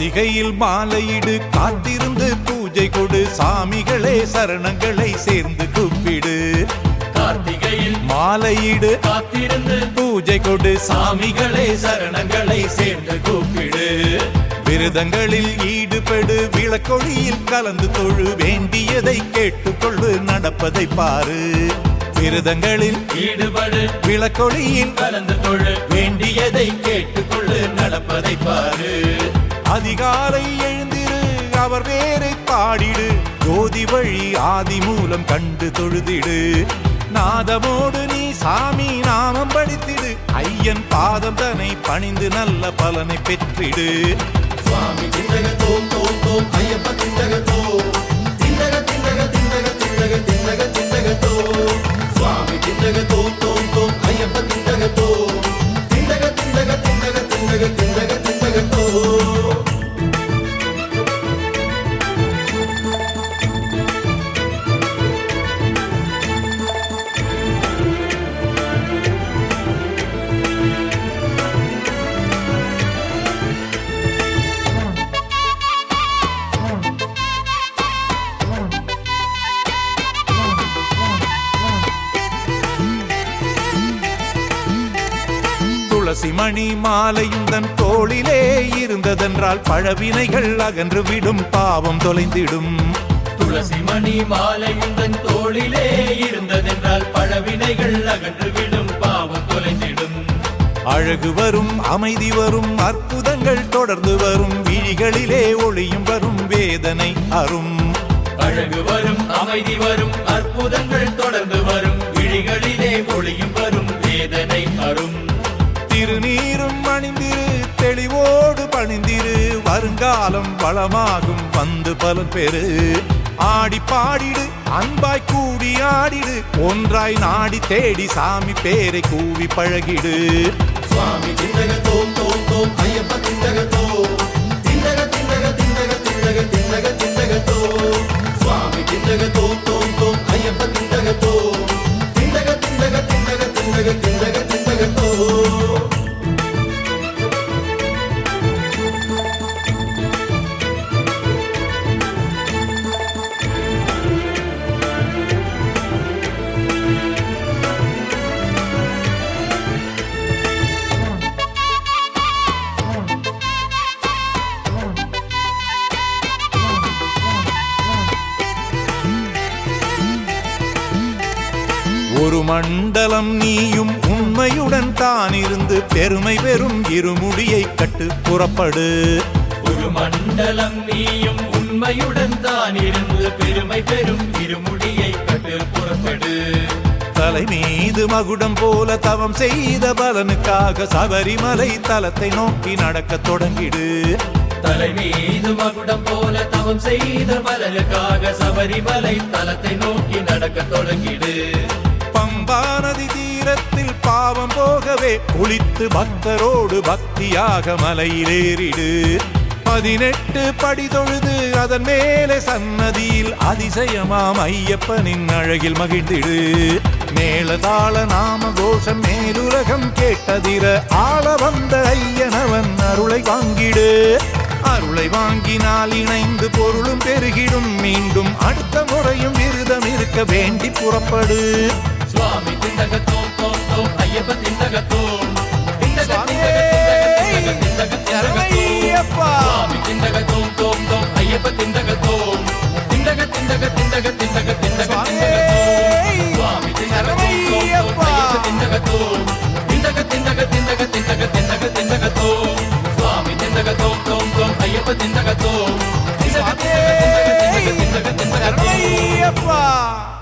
கார்த்திகையில் மாலையிடு காத்திருந்து பூஜை கொடு சாமிகளே சரணங்களை சேர்ந்து கூப்பிடு கார்த்திகையில் மாலையிடு காத்திருந்து பூஜை கொடு சாமிகளே சரணங்களை சேர்ந்து கூப்பிடு விரதங்களில் ஈடுபடு விளக்கொழியில் கலந்து தொழு வேண்டியதை கேட்டுக்கொள்ளு நடப்பதை பாரு விரதங்களில் ஈடுபடு விளக்கொழியில் கலந்து தொழு வேண்டியதை கேட்டுக்கொள்ளு நடப்பதை பாரு அதிகாலை எழுந்திரு அவர் வேரை பாடிடு ஜோதி வழி ஆதி மூலம் கண்டு தொழுதிடு நாதமோடு நீ சாமி நாமம் படித்திடு ஐயன் பாதம் தன்னை பணிந்து நல்ல பலனை பெற்றிடு சுவாமி திண்டக தோம் தோம் தோம் ஐயப்ப திண்டக தோம் திண்டக திண்டக திண்டக திண்டக திண்டக திண்டக தோம் சுவாமி திண்டக தோம் தோம் தோம் ஐயப்ப திண்டக தோம் திண்டக திண்டக திண்டக திண்டக திண்டக திண்டக தோம் துளசி மணி மாலையுந்தன் தோளிலே இருந்ததென்றால் பழவினைகள் அகன்று விடும் பாவம் தொலைந்திடும் துளசி மணி மாலையுந்தன் தோளிலே இருந்ததென்றால் பழவினைகள் அகன்று விடும் பாவம் தொலைந்திடும் அழகு வரும் அமைதி வரும் அற்புதங்கள் தொடர்ந்து வரும் விழிகளிலே ஒளியும் வரும் வேதனை அரும் அழகு வரும் அமைதி வரும் அற்புதங்கள் தொடர்ந்து வரும் விழிகளிலே ஒளியும் வரும் வேதனை அரும் திருநீரும் அணிந்திரு தெளிவோடு பணிந்திரு வருங்காலம் வளமாகும் வந்து பலன் பெறு ஆடி பாடிடு அன்பாய் கூடி ஆடிடு ஒன்றாய் நாடி தேடி சாமி பேரை கூவி பழகிடு சுவாமி திண்டக தோம் தோம் தோம் ஐயப்ப திண்டக தோம் திண்டக திண்டக திண்டக திண்டக திண்டக திண்டக தோம் சுவாமி திண்டக தோம் தோம் தோம் ஐயப்ப திண்டக தோம் திண்டக திண்டக திண்டக திண்டக திண்டக திண்டக தோம் ஒரு மண்டலம் நீயும் உண்மையுடன் தான் இருந்து பெருமை பெறும் இருமுடியை கட்டு புறப்படு ஒரு மண்டலம் நீயும் உண்மையுடன் தான் இருந்து பெருமை பெறும் இருமுடியை கட்டு புறப்படு தலை மீது மகுடம் போல தவம் செய்த பலனுக்காக சபரிமலை தலத்தை நோக்கி நடக்க தொடங்கிடு தலை மீது மகுடம் போல தவம் செய்த பலனுக்காக சபரிமலை தலத்தை நோக்கி நடக்க தொடங்கிடு பம்பா நதி தீரத்தில் பாவம் போகவே குளித்து பக்தரோடு பக்தியாக மலையிலேறிடு 18 படி தொழுது அதன் மேலே சன்னதியில் அதிசயமாம் ஐயப்பனின் அழகில் மகிழ்ந்திடு மேலதாள நாம கோஷம் மேலுலகம் கேட்டதிர ஆள வந்த ஐயனவன் அருளை வாங்கிடு அருளை வாங்கினால் இணைந்து பொருளும் பெருகிடும் மீண்டும் அடுத்த முறையும் விரதம் இருக்க வேண்டி புறப்படு சுவாமி திண்டக தோம் தோம் தோம் ஐயப்ப திண்டக தோம் திண்டக திண்டக சுவாமி திண்டக தோம் தோம் தோம் ஐயப்ப திண்டக தோம் திண்டக திண்டக திண்டக திண்டக திண்டக சுவாமி திண்டக தோம் தோம் தோம் ஐயப்ப திண்டக தோம் திண்டக திண்டக திண்டக திண்டக திண்டக திண்டக தோம் சுவாமி திண்டக தோம் தோம் தோம் ஐயப்ப திண்டக தோம் திண்டக திண்டக திண்டக திண்டக திண்டக தோம்